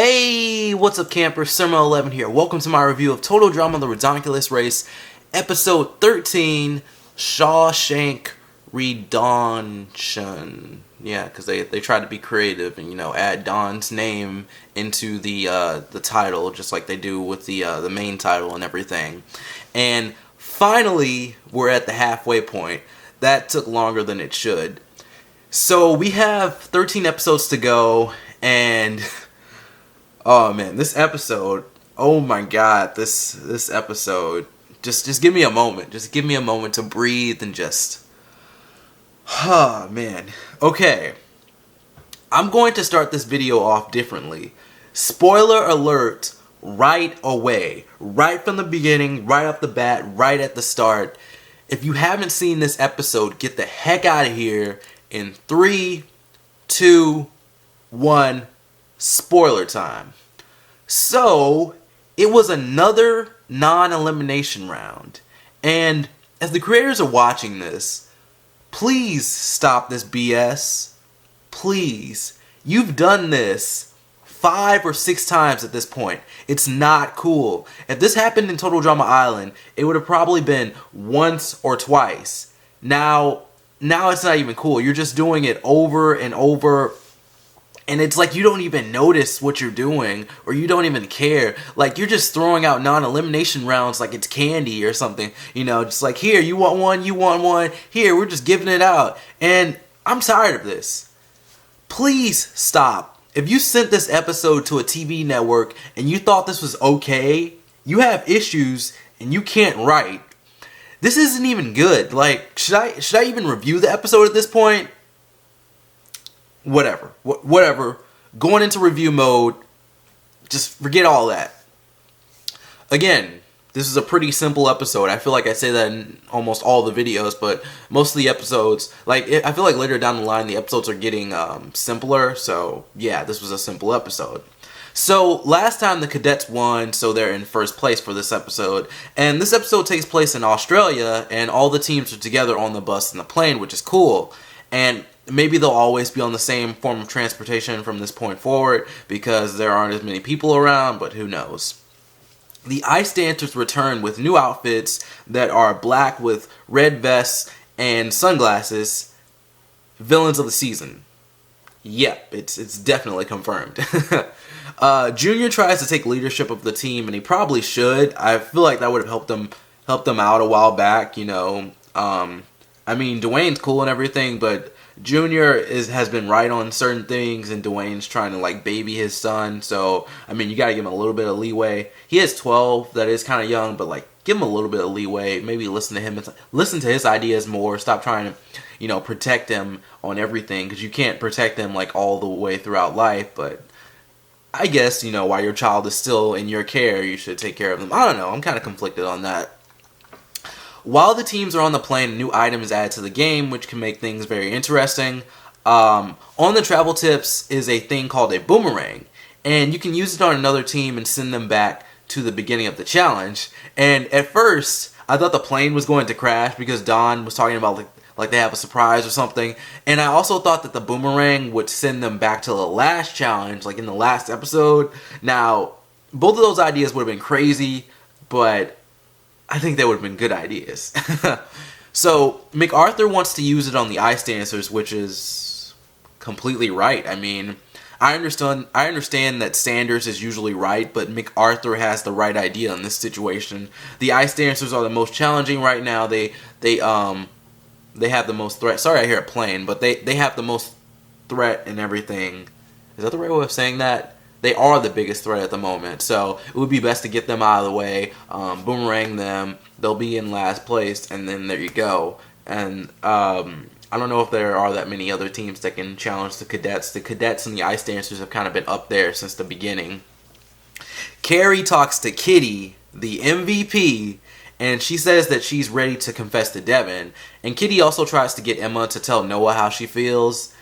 Hey, what's up campers? Summer11 here. Welcome to my review of Total Drama The Ridonculous Race, Episode 13, Shawshank Ridonc-tion. Yeah, because they tried to be creative and, add Don's name into the title, just like they do with the main title and everything. And finally, we're at the halfway point. That took longer than it should. So we have 13 episodes to go, and oh man, this episode, oh my god, this episode, just give me a moment. Just give me a moment to breathe and just, oh man. Okay, I'm going to start this video off differently. Spoiler alert right away. Right from the beginning, right off the bat, right at the start. If you haven't seen this episode, get the heck out of here in 3, 2, 1, spoiler time. So, it was another non-elimination round. And as the creators are watching this, please stop this BS. Please. You've done this 5 or 6 times at this point. It's not cool. If this happened in Total Drama Island, it would have probably been once or twice. Now it's not even cool. You're just doing it over and over. And it's like you don't even notice what you're doing, or you don't even care. Like, you're just throwing out non-elimination rounds like it's candy or something. Just like, here, you want one, you want one. Here, we're just giving it out. And I'm tired of this. Please stop. If you sent this episode to a TV network and you thought this was okay, you have issues and you can't write. This isn't even good. Like, should I even review the episode at this point? Whatever. Going into review mode, just forget all that. Again, this is a pretty simple episode. I feel like I say that in almost all the videos, but most of the episodes, I feel like later down the line, the episodes are getting simpler. So, yeah, this was a simple episode. So, last time the cadets won, so they're in first place for this episode. And this episode takes place in Australia, and all the teams are together on the bus and the plane, which is cool. And maybe they'll always be on the same form of transportation from this point forward, because there aren't as many people around, but who knows. The ice dancers return with new outfits that are black with red vests and sunglasses. Villains of the season. Yep, it's definitely confirmed. Junior tries to take leadership of the team, and he probably should. I feel like that would have helped them out a while back. I mean, Dwayne's cool and everything, but Junior has been right on certain things, and Dwayne's trying to baby his son. So I mean, you gotta give him a little bit of leeway. He is 12, that is kind of young, but give him a little bit of leeway. Maybe listen to him, listen to his ideas more. Stop trying to, protect him on everything, because you can't protect them all the way throughout life. But I guess while your child is still in your care, you should take care of them. I don't know. I'm kind of conflicted on that. While the teams are on the plane, a new item is added to the game, which can make things very interesting. On the travel tips is a thing called a boomerang, and you can use it on another team and send them back to the beginning of the challenge. And at first, I thought the plane was going to crash because Don was talking about like they have a surprise or something. And I also thought that the boomerang would send them back to the last challenge, like in the last episode. Now, both of those ideas would have been crazy, but I think they would have been good ideas. So, MacArthur wants to use it on the ice dancers, which is completely right. I mean, I understand that Sanders is usually right, but MacArthur has the right idea in this situation. The ice dancers are the most challenging right now. They have the most threat. Sorry, I hear a plane, but they have the most threat and everything. Is that the right way of saying that? They are the biggest threat at the moment, so it would be best to get them out of the way, boomerang them, they'll be in last place, and then there you go. And I don't know if there are that many other teams that can challenge the cadets. The cadets and the ice dancers have kind of been up there since the beginning. Carrie talks to Kitty, the MVP, and she says that she's ready to confess to Devin. And Kitty also tries to get Emma to tell Noah how she feels.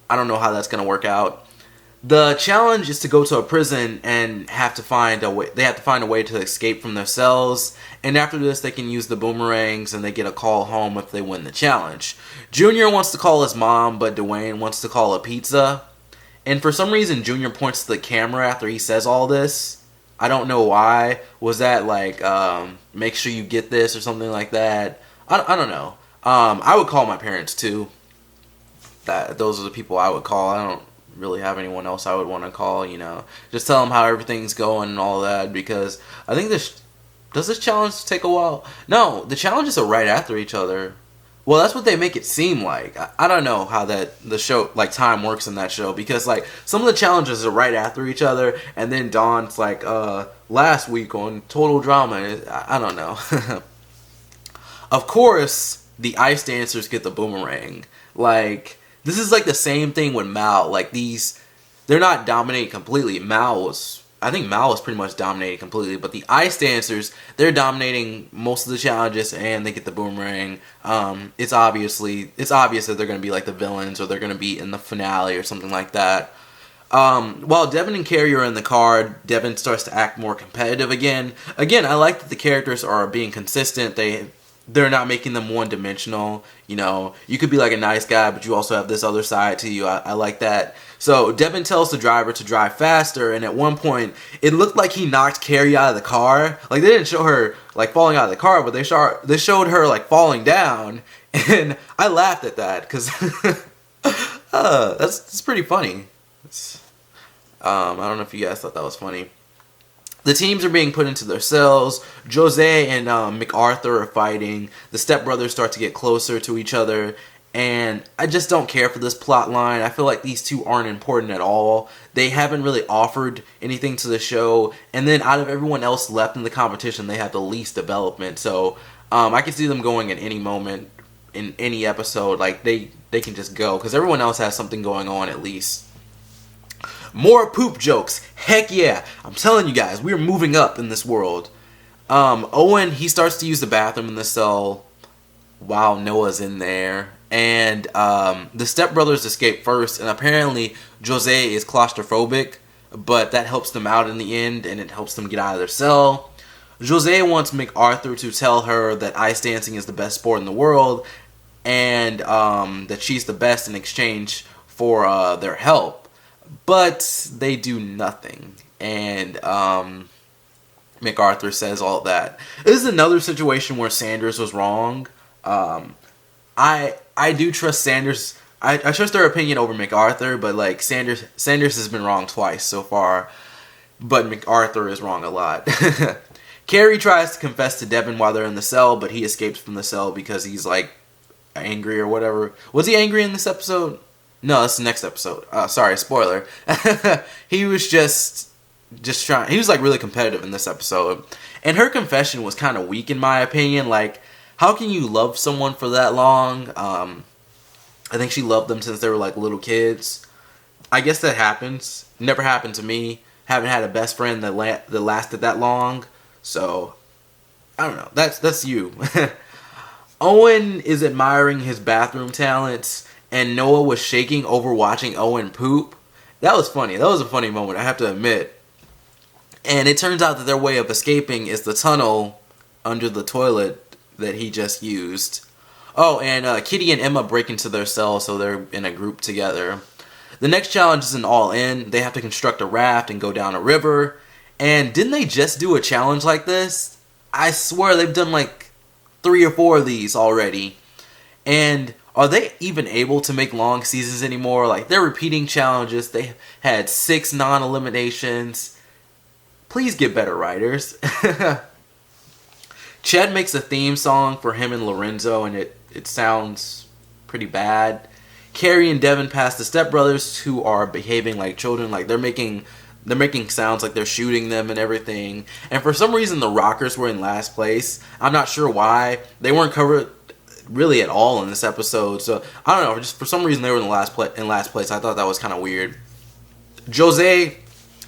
I don't know how that's going to work out. The challenge is to go to a prison and have to find a way. They have to find a way to escape from their cells. And after this, they can use the boomerangs and they get a call home if they win the challenge. Junior wants to call his mom, but Dwayne wants to call a pizza. And for some reason, Junior points to the camera after he says all this. I don't know why. Was that like, make sure you get this or something like that? I don't know. I would call my parents too. Those are the people I would call. I don't really have anyone else I would want to call, you know. Just tell them how everything's going and all that, because I think does this challenge take a while? No, the challenges are right after each other. Well, that's what they make it seem like. I don't know how the show, like, time works in that show, because like some of the challenges are right after each other, and then Dawn's like last week on Total Drama. I don't know. Of course, the ice dancers get the boomerang. Like, this is like the same thing with Mal. Like, they're not dominating completely. I think Mal was pretty much dominated completely, but the ice dancers, they're dominating most of the challenges, and they get the boomerang. It's obvious that they're going to be like the villains, or they're going to be in the finale or something like that. While Devin and Carrie are in the car, Devin starts to act more competitive again. Again, I like that the characters are being consistent. They're not making them one-dimensional. You know, you could be like a nice guy, but you also have this other side to you. I like that. So Devin tells the driver to drive faster, and at one point, it looked like he knocked Carrie out of the car. Like, they didn't show her like falling out of the car, but they showed her like falling down, and I laughed at that because that's pretty funny. I don't know if you guys thought that was funny. The teams are being put into their cells. Jose and MacArthur are fighting. The stepbrothers start to get closer to each other. And I just don't care for this plot line. I feel like these two aren't important at all. They haven't really offered anything to the show. And then out of everyone else left in the competition, they have the least development. So I can see them going at any moment in any episode. Like, they can just go, because everyone else has something going on at least. More poop jokes. Heck yeah. I'm telling you guys, we're moving up in this world. Owen, he starts to use the bathroom in the cell while Noah's in there. And the stepbrothers escape first, and apparently Jose is claustrophobic, but that helps them out in the end, and it helps them get out of their cell. Jose wants MacArthur to tell her that ice dancing is the best sport in the world, and that she's the best in exchange for their help. But they do nothing, and MacArthur says all that. This is another situation where Sanders was wrong. I do trust Sanders. I trust their opinion over MacArthur, but like Sanders has been wrong twice so far, but MacArthur is wrong a lot. Carrie tries to confess to Devin while they're in the cell, but he escapes from the cell because he's like angry or whatever. Was he angry in this episode? No, that's the next episode. Sorry, spoiler. He was just trying. He was like really competitive in this episode, and her confession was kind of weak in my opinion. Like, how can you love someone for that long? I think she loved them since they were like little kids. I guess that happens. Never happened to me. Haven't had a best friend that lasted that long. So, I don't know. That's you. Owen is admiring his bathroom talents, and Noah was shaking over watching Owen poop. That was funny. That was a funny moment, I have to admit. And it turns out that their way of escaping is the tunnel under the toilet that he just used. Oh, and Kitty and Emma break into their cell, so they're in a group together. The next challenge is an all-in. They have to construct a raft and go down a river. And didn't they just do a challenge like this? I swear they've done like 3 or 4 of these already. And are they even able to make long seasons anymore? Like, they're repeating challenges. They had 6 non-eliminations. Please get better writers. Ched makes a theme song for him and Lorenzo, and it sounds pretty bad. Carrie and Devin pass the stepbrothers, who are behaving like children. Like, they're making sounds like they're shooting them and everything. And for some reason, the Rockers were in last place. I'm not sure why. They weren't covered really at all in this episode. So, I don't know. Just for some reason, they were in last place. I thought that was kind of weird. Jose,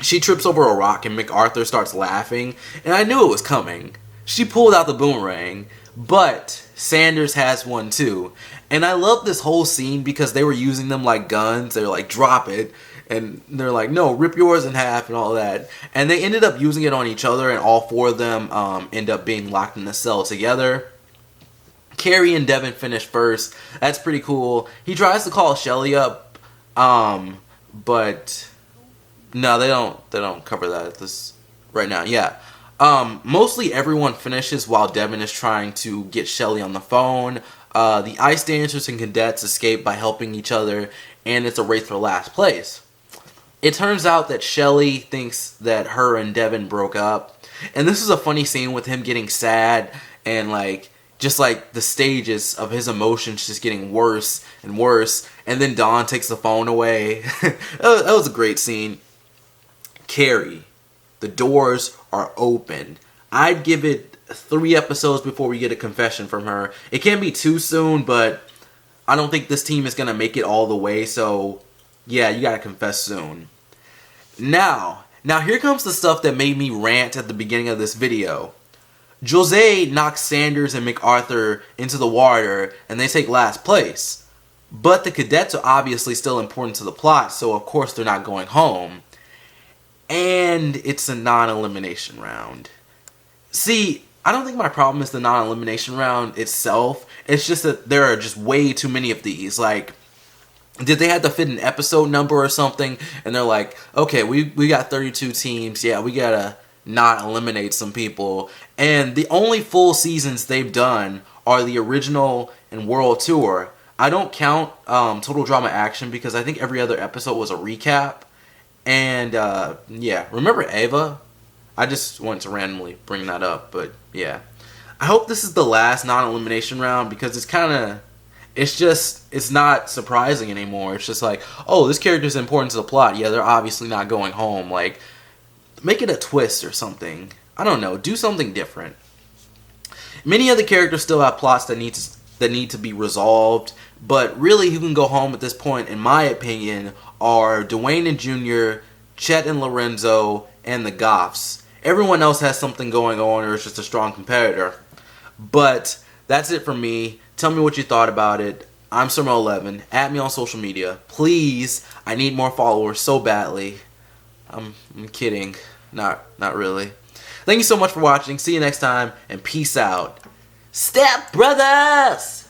she trips over a rock, and MacArthur starts laughing. And I knew it was coming. She pulled out the boomerang, but Sanders has one too. And I love this whole scene because they were using them like guns. They're like, drop it. And they're like, no, rip yours in half and all that. And they ended up using it on each other, and all 4 of them end up being locked in the cell together. Carrie and Devin finish first. That's pretty cool. He tries to call Shelly up, but no, they don't cover that at this right now. Yeah. Mostly everyone finishes while Devin is trying to get Shelly on the phone. The ice dancers and cadets escape by helping each other, and it's a race for last place. It turns out that Shelly thinks that her and Devin broke up, and this is a funny scene with him getting sad and just the stages of his emotions just getting worse and worse, and then Dawn takes the phone away. That was a great scene. Carrie, the doors are open. I'd give it 3 episodes before we get a confession from her. It can't be too soon, but I don't think this team is going to make it all the way, so yeah, you got to confess soon. Now here comes the stuff that made me rant at the beginning of this video. Jose knocks Sanders and MacArthur into the water, and they take last place. But the cadets are obviously still important to the plot, so of course they're not going home. And it's a non-elimination round. See, I don't think my problem is the non-elimination round itself. It's just that there are just way too many of these. Did they have to fit an episode number or something? And they're like, okay, we got 32 teams. Yeah, we gotta not eliminate some people. And the only full seasons they've done are the original and World Tour. I don't count Total Drama Action because I think every other episode was a recap. And yeah, remember Ava? I just wanted to randomly bring that up, but yeah. I hope this is the last non-elimination round because it's not surprising anymore. It's just oh, this character's important to the plot. Yeah, they're obviously not going home. Make it a twist or something. I don't know. Do something different. Many of the characters still have plots that need to be resolved, but really who can go home at this point, in my opinion, are Dwayne and Junior, Chet and Lorenzo, and the Goths. Everyone else has something going on or is just a strong competitor. But that's it for me. Tell me what you thought about it. I'm Sermo11. Add me on social media. Please, I need more followers so badly. I'm kidding. Not really. Thank you so much for watching. See you next time, and peace out. Step Brothers!